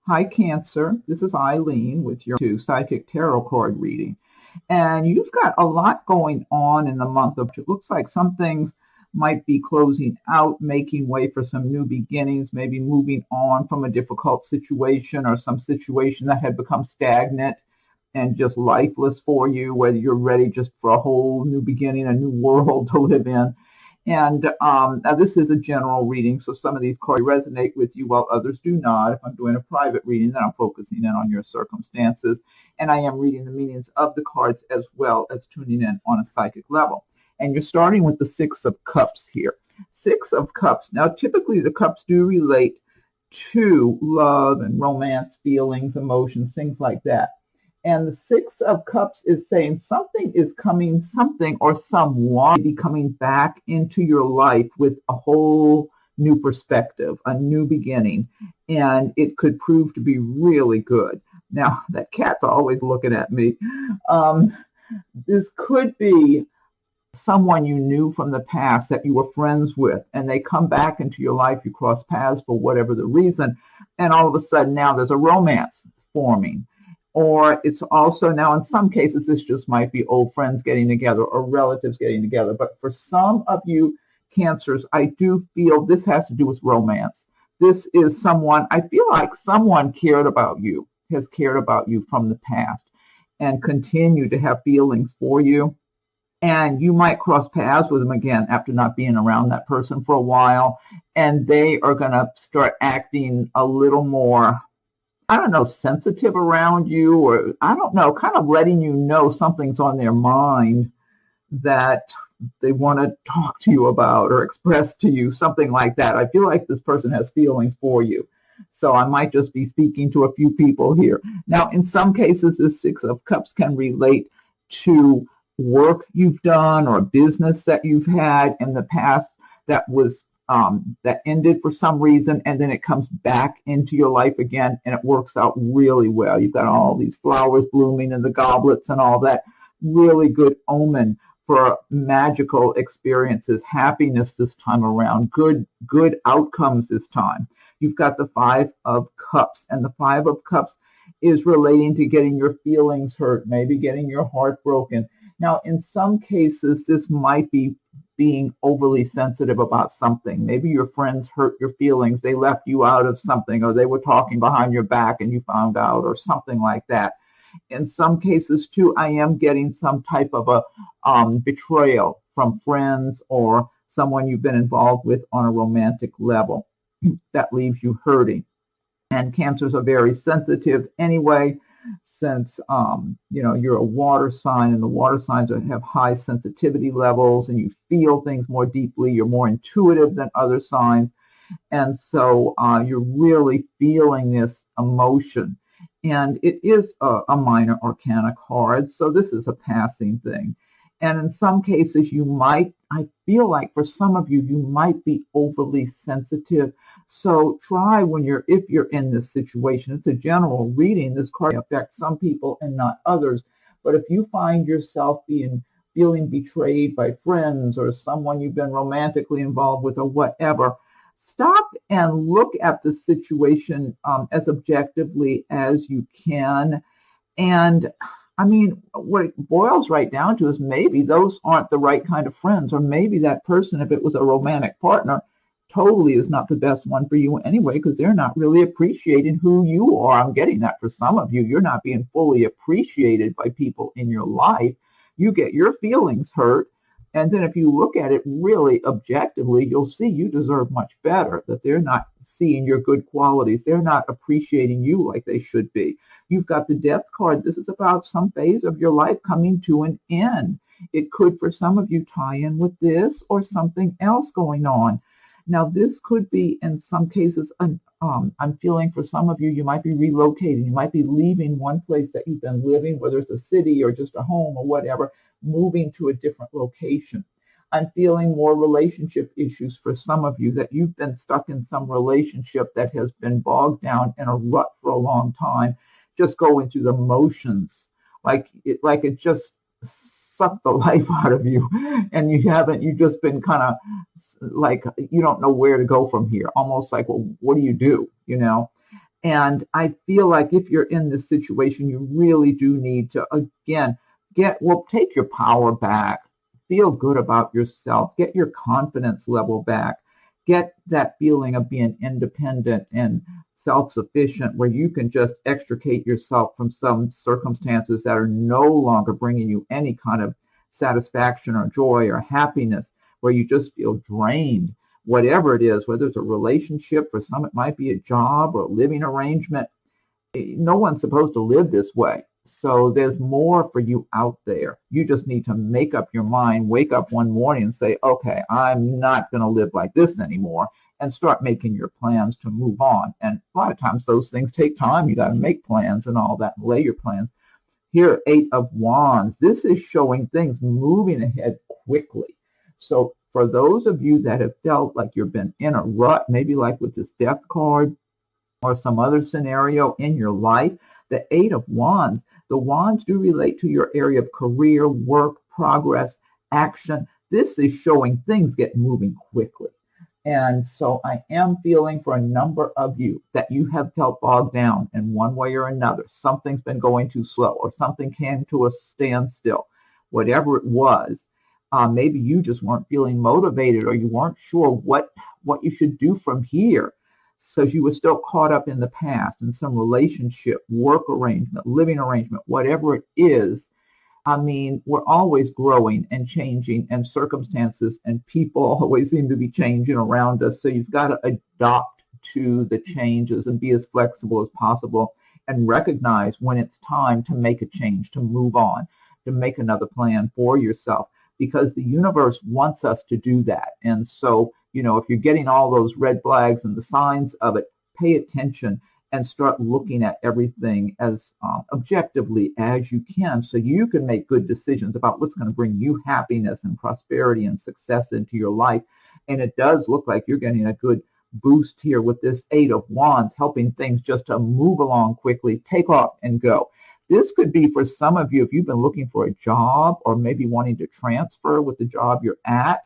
Hi, Cancer. This is Eileen with your Psychic Tarot card reading. And you've got a lot going on in the month of, it looks like some things might be closing out, making way for some new beginnings, maybe moving on from a difficult situation or some situation that had become stagnant and just lifeless for you, whether you're ready just for a whole new beginning, a new world to live in. And now this is a general reading, so some of these cards resonate with you while others do not. If I'm doing a private reading, then I'm focusing in on your circumstances. And I am reading the meanings of the cards as well as tuning in on a psychic level. And you're starting with the Six of Cups here. Six of Cups. Now, typically the cups do relate to love and romance, feelings, emotions, things like that. And the Six of Cups is saying something is coming, something or someone be coming back into your life with a whole new perspective, a new beginning, and it could prove to be really good. Now, that cat's always looking at me. This could be someone you knew from the past that you were friends with, and they come back into your life, you cross paths for whatever the reason, and all of a sudden now there's a romance forming. Or it's also now, in some cases, this just might be old friends getting together or relatives getting together. But for some of you Cancers, I do feel this has to do with romance. This is someone, I feel like someone cared about you, has cared about you from the past and continue to have feelings for you. And you might cross paths with them again after not being around that person for a while. And they are going to start acting a little more, I don't know, sensitive around you, or I don't know, kind of letting you know something's on their mind that they want to talk to you about or express to you, something like that. I feel like this person has feelings for you. So I might just be speaking to a few people here. Now, in some cases, this Six of Cups can relate to work you've done or business that you've had in the past that was that ended for some reason, and then it comes back into your life again, and it works out really well. You've got all these flowers blooming in the goblets and all that. Really good omen for magical experiences, happiness this time around, good outcomes this time. You've got the Five of Cups, and the Five of Cups is relating to getting your feelings hurt, maybe getting your heart broken. Now, in some cases, this might be being overly sensitive about something. Maybe your friends hurt your feelings. They left you out of something, or they were talking behind your back and you found out, or something like that. In some cases, too, I am getting some type of a betrayal from friends or someone you've been involved with on a romantic level that leaves you hurting. And Cancers are very sensitive anyway, since you're a water sign, and the water signs have high sensitivity levels, and you feel things more deeply. You're more intuitive than other signs, and so you're really feeling this emotion. And it is a minor arcana card, so this is a passing thing. And in some cases, I feel like for some of you, you might be overly sensitive. So try if you're in this situation, it's a general reading. This card affects some people and not others. But if you find yourself feeling betrayed by friends or someone you've been romantically involved with or whatever, stop and look at the situation as objectively as you can. And I mean, what it boils right down to is maybe those aren't the right kind of friends, or maybe that person, if it was a romantic partner, totally is not the best one for you anyway, because they're not really appreciating who you are. I'm getting that for some of you. You're not being fully appreciated by people in your life. You get your feelings hurt. And then if you look at it really objectively, you'll see you deserve much better, that they're not seeing your good qualities. They're not appreciating you like they should be. You've got the Death card. This is about some phase of your life coming to an end. It could, for some of you, tie in with this or something else going on. Now, this could be, in some cases, I'm feeling for some of you, you might be relocating. You might be leaving one place that you've been living, whether it's a city or just a home or whatever, moving to a different location. I'm feeling more relationship issues for some of you, that you've been stuck in some relationship that has been bogged down in a rut for a long time, just going through the motions, like it just sucked the life out of you, and you've just been kind of like, you don't know where to go from here, almost like, well, what do? And I feel like if you're in this situation, you really do need to, again, take your power back, feel good about yourself, get your confidence level back, get that feeling of being independent and self-sufficient where you can just extricate yourself from some circumstances that are no longer bringing you any kind of satisfaction or joy or happiness, where you just feel drained, whatever it is, whether it's a relationship, for some it might be a job or a living arrangement. No one's supposed to live this way. So there's more for you out there. You just need to make up your mind, wake up one morning and say, okay, I'm not going to live like this anymore, and start making your plans to move on. And a lot of times those things take time. You got to make plans and all that, and lay your plans. Here, Eight of Wands. This is showing things moving ahead quickly. So for those of you that have felt like you've been in a rut, maybe like with this Death card or some other scenario in your life, the Eight of Wands, the wands do relate to your area of career, work, progress, action. This is showing things get moving quickly. And so I am feeling for a number of you that you have felt bogged down in one way or another. Something's been going too slow, or something came to a standstill, whatever it was. Maybe you just weren't feeling motivated, or you weren't sure what you should do from here, because you were still caught up in the past, in some relationship, work arrangement, living arrangement, whatever it is. I mean, we're always growing and changing, and circumstances and people always seem to be changing around us. So you've got to adopt to the changes and be as flexible as possible, and recognize when it's time to make a change, to move on, to make another plan for yourself, because the universe wants us to do that. And so, if you're getting all those red flags and the signs of it, pay attention and start looking at everything as objectively as you can, so you can make good decisions about what's going to bring you happiness and prosperity and success into your life. And it does look like you're getting a good boost here with this Eight of Wands, helping things just to move along quickly, take off and go. This could be for some of you, if you've been looking for a job, or maybe wanting to transfer with the job you're at.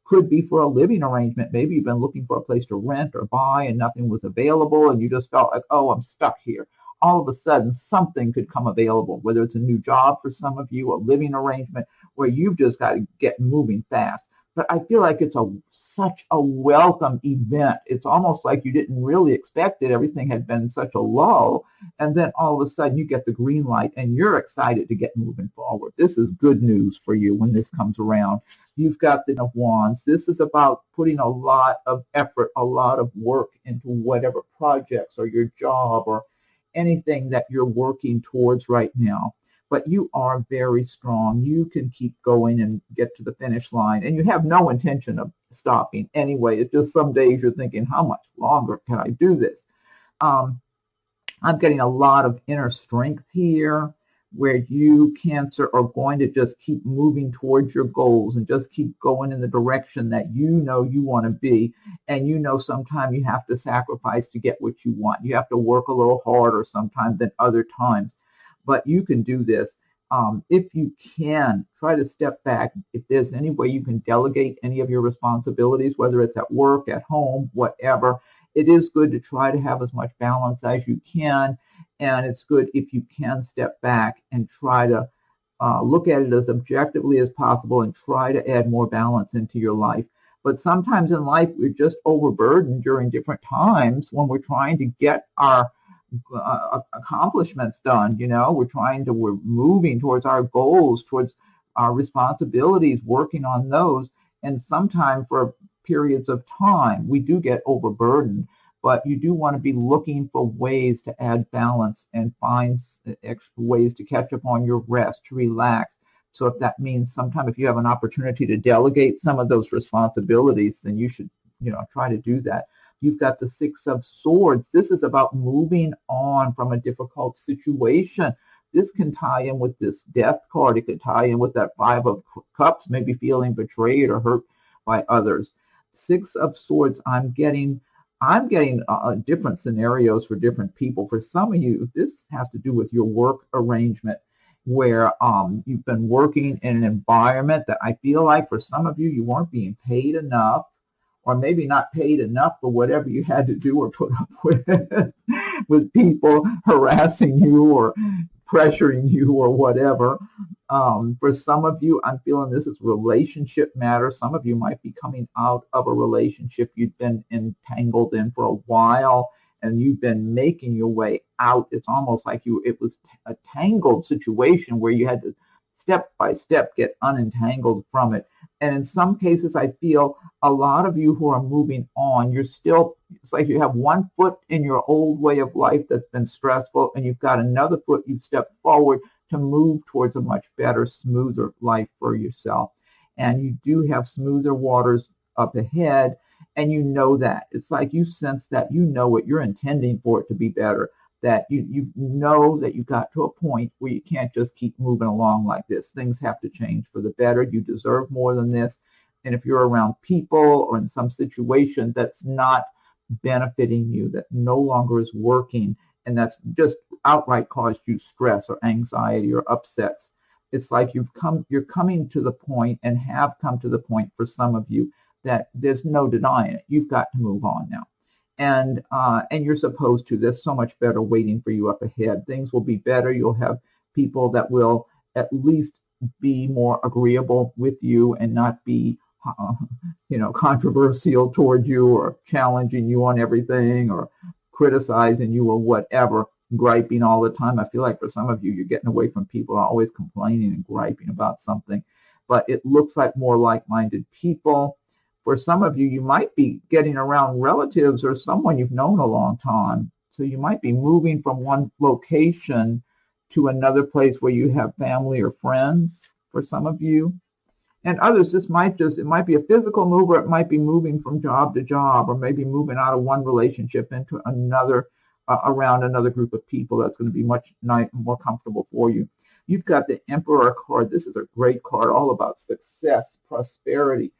Could be for a living arrangement. Maybe you've been looking for a place to rent or buy and nothing was available, and you just felt like, oh, I'm stuck here. All of a sudden, something could come available, whether it's a new job for some of you, a living arrangement, where you've just got to get moving fast. But I feel like it's such a welcome event. It's almost like you didn't really expect it. Everything had been such a lull, and then all of a sudden you get the green light and you're excited to get moving forward. This is good news for you when this comes around. You've got the Ten of Wands. This is about putting a lot of effort, a lot of work into whatever projects or your job or anything that you're working towards right now. But you are very strong. You can keep going and get to the finish line. And you have no intention of stopping anyway. It's just some days you're thinking, how much longer can I do this? I'm getting a lot of inner strength here, where you, Cancer, are going to just keep moving towards your goals and just keep going in the direction that you want to be. And sometimes you have to sacrifice to get what you want. You have to work a little harder sometimes than other times. But you can do this. If you can, try to step back. If there's any way you can delegate any of your responsibilities, whether it's at work, at home, whatever, it is good to try to have as much balance as you can. And it's good if you can step back and try to look at it as objectively as possible and try to add more balance into your life. But sometimes in life, we're just overburdened during different times when we're trying to get our accomplishments done. We're moving towards our goals, towards our responsibilities, working on those. And sometimes for periods of time, we do get overburdened, but you do want to be looking for ways to add balance and find extra ways to catch up on your rest, to relax. So if that means sometime if you have an opportunity to delegate some of those responsibilities, then you should, try to do that. You've got the Six of Swords. This is about moving on from a difficult situation. This can tie in with this Death card. It could tie in with that Five of Cups, maybe feeling betrayed or hurt by others. Six of Swords, I'm getting different scenarios for different people. For some of you, this has to do with your work arrangement, where you've been working in an environment that I feel like for some of you, you weren't being paid enough, or maybe not paid enough for whatever you had to do or put up with people harassing you or pressuring you or whatever. For some of you, I'm feeling this is relationship matter. Some of you might be coming out of a relationship you've been entangled in for a while, and you've been making your way out. It's almost like it was a tangled situation where you had to step by step get unentangled from it. And in some cases, I feel a lot of you who are moving on, it's like you have one foot in your old way of life that's been stressful, and you've got another foot you've stepped forward to move towards a much better, smoother life for yourself. And you do have smoother waters up ahead, and you know that. It's like you sense that, you know what you're intending for it to be better, that you know that you got to a point where you can't just keep moving along like this. Things have to change for the better. You deserve more than this. And if you're around people or in some situation that's not benefiting you, that no longer is working, and that's just outright caused you stress or anxiety or upsets, it's like you're coming to the point, and have come to the point for some of you, that there's no denying it. You've got to move on now. And you're supposed to. There's so much better waiting for you up ahead. Things will be better. You'll have people that will at least be more agreeable with you and not be controversial toward you or challenging you on everything or criticizing you or whatever, griping all the time. I feel like for some of you, you're getting away from people who are always complaining and griping about something. But it looks like more like-minded people. For some of you, you might be getting around relatives or someone you've known a long time. So you might be moving from one location to another place where you have family or friends for some of you. And others, it might be a physical move, or it might be moving from job to job, or maybe moving out of one relationship into another, around another group of people that's going to be much more comfortable for you. You've got the Emperor card. This is a great card, all about success, prosperity,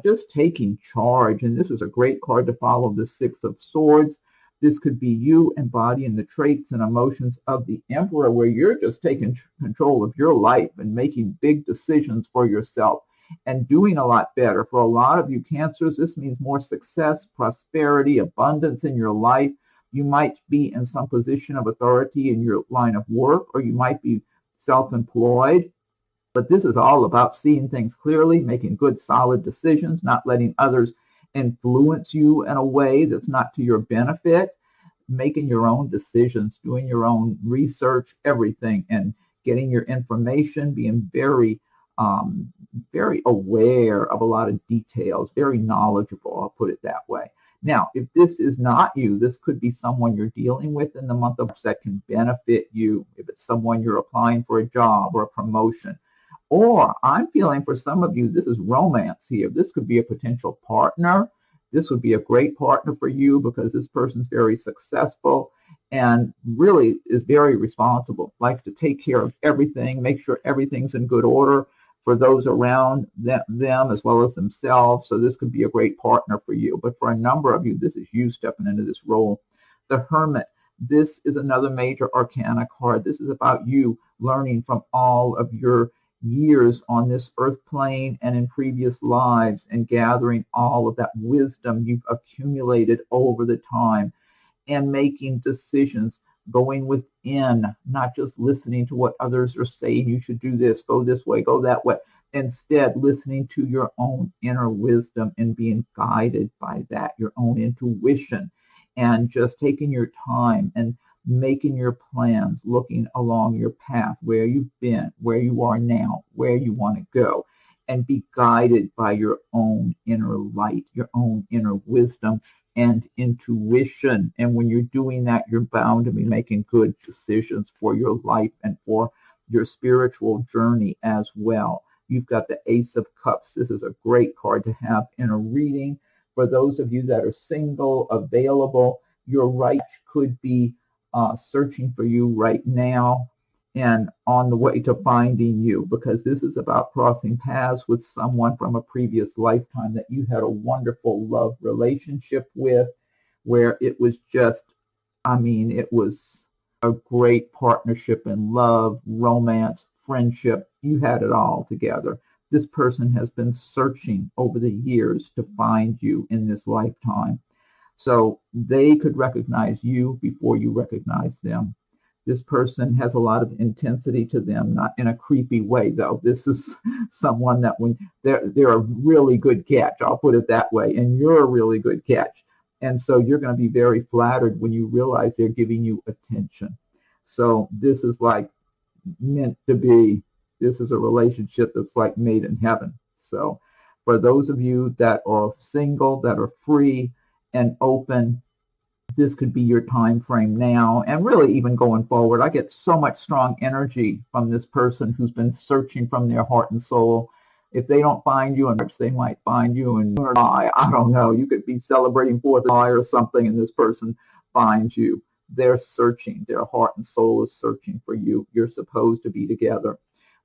just taking charge. And this is a great card to follow the Six of Swords. This could be you embodying the traits and emotions of the Emperor, where you're just taking control of your life and making big decisions for yourself and doing a lot better. For a lot of you Cancers, this means more success, prosperity, abundance in your life. You might be in some position of authority in your line of work, or you might be self-employed. But this is all about seeing things clearly, making good, solid decisions, not letting others influence you in a way that's not to your benefit, making your own decisions, doing your own research, everything, and getting your information, being very, very aware of a lot of details, very knowledgeable, I'll put it that way. Now, if this is not you, this could be someone you're dealing with in the month of March that can benefit you. If it's someone you're applying for a job or a promotion. Or I'm feeling for some of you, this is romance here. This could be a potential partner. This would be a great partner for you because this person's very successful and really is very responsible, likes to take care of everything, make sure everything's in good order for those around them as well as themselves. So this could be a great partner for you. But for a number of you, this is you stepping into this role. The Hermit. This is another major arcana card. This is about you learning from all of your years on this earth plane and in previous lives, and gathering all of that wisdom you've accumulated over the time and making decisions, going within, not just listening to what others are saying. You should do this, go this way, go that way. Instead, listening to your own inner wisdom and being guided by that, your own intuition, and just taking your time and making your plans, looking along your path, where you've been, where you are now, where you want to go, and be guided by your own inner light, your own inner wisdom and intuition. And when you're doing that, you're bound to be making good decisions for your life and for your spiritual journey as well. You've got the Ace of Cups. This is a great card to have in a reading. For those of you that are single, available, your right could be searching for you right now and on the way to finding you, because this is about crossing paths with someone from a previous lifetime that you had a wonderful love relationship with, where it was just, it was a great partnership in love, romance, friendship. You had it all together. This person has been searching over the years to find you in this lifetime. So they could recognize you before you recognize them. This person has a lot of intensity to them, not in a creepy way, though. This is someone that when they're a really good catch, I'll put it that way, and you're a really good catch. And so you're going to be very flattered when you realize they're giving you attention. So this is like meant to be. This is a relationship that's like made in heaven. So for those of you that are single, that are free and open, this could be your time frame now, and really even going forward. I get so much strong energy from this person who's been searching from their heart and soul. If they don't find you in March, they might find you in July. I don't know. You could be celebrating 4th of July or something, and this person finds you. They're searching. Their heart and soul is searching for you. You're supposed to be together.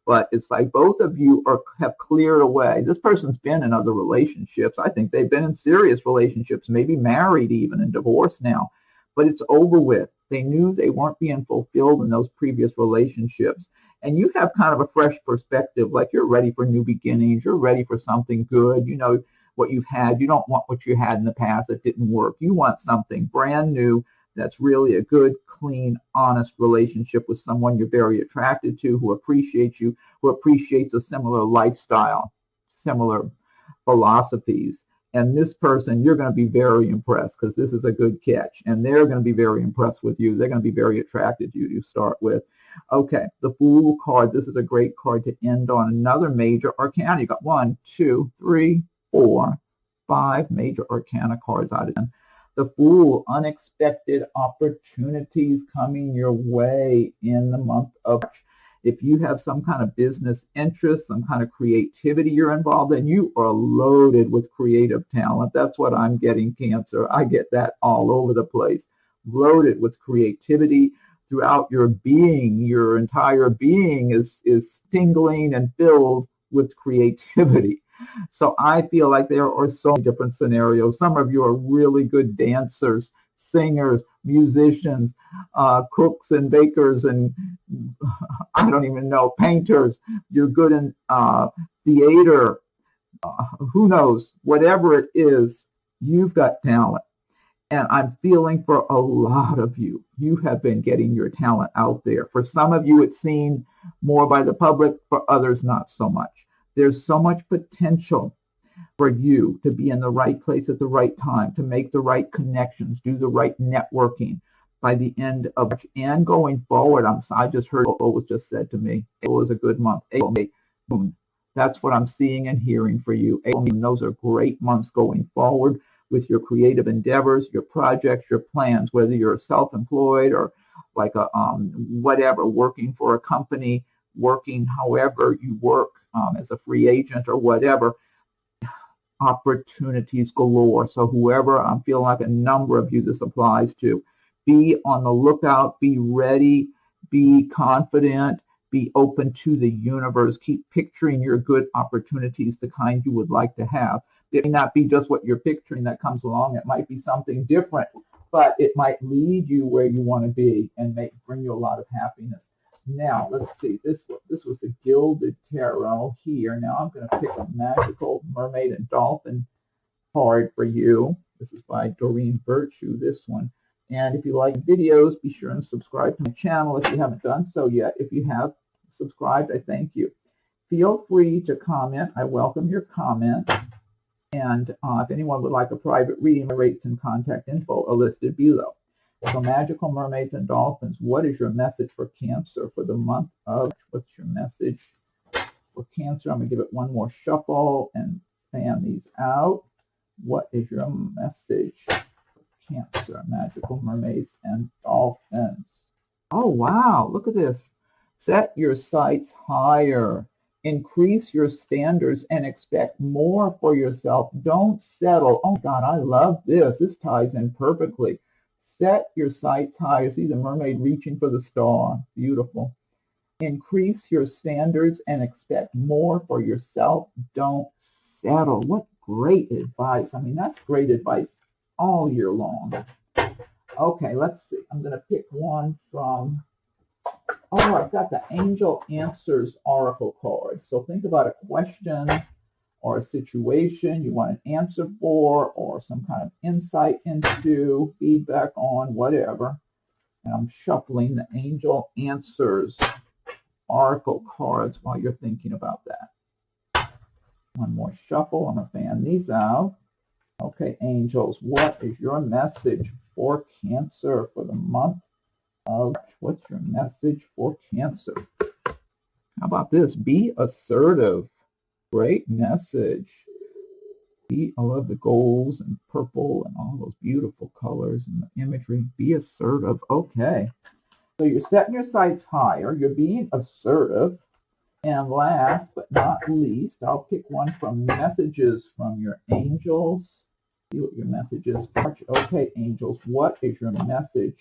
But it's like both of you have cleared away. This person's been in other relationships. I think they've been in serious relationships, maybe married even and divorced now. But it's over with. They knew they weren't being fulfilled in those previous relationships. And you have kind of a fresh perspective, like you're ready for new beginnings. You're ready for something good. You know what you've had. You don't want what you had in the past that didn't work. You want something brand new that's really a good, clean, honest relationship with someone you're very attracted to, who appreciates you, who appreciates a similar lifestyle, similar philosophies. And this person, you're going to be very impressed because this is a good catch. And they're going to be very impressed with you. They're going to be very attracted to you to start with. Okay, the Fool card. This is a great card to end on. Another major arcana. You got 1, 2, 3, 4, 5 major arcana cards out of 10. The Fool, unexpected opportunities coming your way in the month of March. If you have some kind of business interest, some kind of creativity you're involved in, you are loaded with creative talent. That's what I'm getting, Cancer. I get that all over the place. Loaded with creativity throughout your being. Your entire being is tingling and filled with creativity. So I feel like there are so many different scenarios. Some of you are really good dancers, singers, musicians, cooks and bakers, and I don't even know, painters. You're good in theater. Who knows? Whatever it is, you've got talent. And I'm feeling for a lot of you, you have been getting your talent out there. For some of you, it's seen more by the public. For others, not so much. There's so much potential for you to be in the right place at the right time, to make the right connections, do the right networking by the end of March and going forward. I just heard what was just said to me. April is a good month. April, May, June. That's what I'm seeing and hearing for you. April, May, those are great months going forward with your creative endeavors, your projects, your plans, whether you're self-employed or like a whatever, working for a company, working however you work as a free agent or whatever. Opportunities galore. So whoever, I'm feeling like a number of you this applies to, be on the lookout, be ready, be confident, be open to the universe. Keep picturing your good opportunities, the kind you would like to have. It may not be just what you're picturing that comes along. It might be something different, but it might lead you where you want to be and bring you a lot of happiness. Now, let's see. This was the Gilded Tarot here. Now I'm going to pick a Magical Mermaid and Dolphin card for you. This is by Doreen Virtue, this one. And if you like videos, be sure and subscribe to my channel if you haven't done so yet. If you have subscribed, I thank you. Feel free to comment. I welcome your comments. And if anyone would like a private reading, my rates and contact info are listed below. So Magical Mermaids and Dolphins, what is your message for Cancer for the month of, what's your message for Cancer? I'm going to give it one more shuffle and fan these out. What is your message for Cancer, Magical Mermaids and Dolphins? Oh, wow, look at this. Set your sights higher. Increase your standards and expect more for yourself. Don't settle. Oh, God, I love this. This ties in perfectly. Set your sights higher. See the mermaid reaching for the star. Beautiful. Increase your standards and expect more for yourself. Don't settle. What great advice. I mean, that's great advice all year long. Okay, let's see. I'm going to pick one from Oh, I've got the Angel Answers Oracle card. So think about a question or a situation you want an answer for, or some kind of insight into, feedback on, whatever. And I'm shuffling the Angel Answers Oracle cards while you're thinking about that. One more shuffle. I'm going to fan these out. Okay, angels, what is your message for Cancer for the month of March? What's your message for Cancer? How about this? Be assertive. Great message. I love the golds and purple and all those beautiful colors and the imagery. Be assertive. Okay. So you're setting your sights higher. You're being assertive. And last but not least, I'll pick one from messages from your angels. See what your message is. Okay, angels, what is your message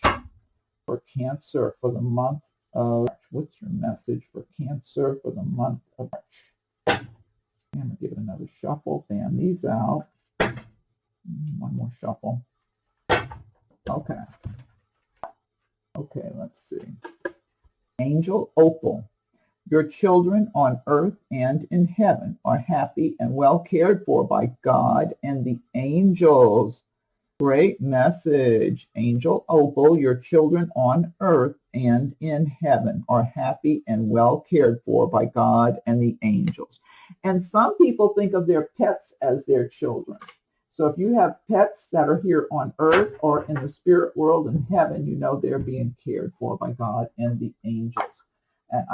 for Cancer for the month of March? What's your message for Cancer for the month of March? I'm going to give it another shuffle, fan these out. One more shuffle. Okay. Okay, let's see. Angel Opal. Your children on earth and in heaven are happy and well cared for by God and the angels. Great message. Angel Opal, your children on earth and in heaven are happy and well cared for by God and the angels. And some people think of their pets as their children. So if you have pets that are here on earth or in the spirit world in heaven, you know they're being cared for by God and the angels. And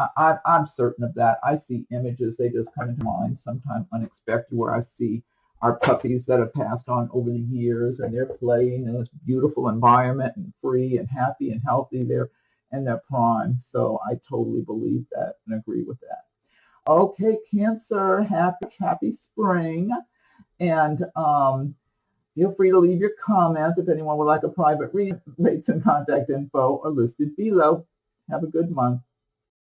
I'm certain of that. I see images, they just come into mind sometimes unexpected, where I see our puppies that have passed on over the years, and they're playing in this beautiful environment and free and happy and healthy. They're in their prime. So I totally believe that and agree with that. Okay, Cancer, happy spring. And feel free to leave your comments. If anyone would like a private reading, rates and contact info are listed below. Have a good month.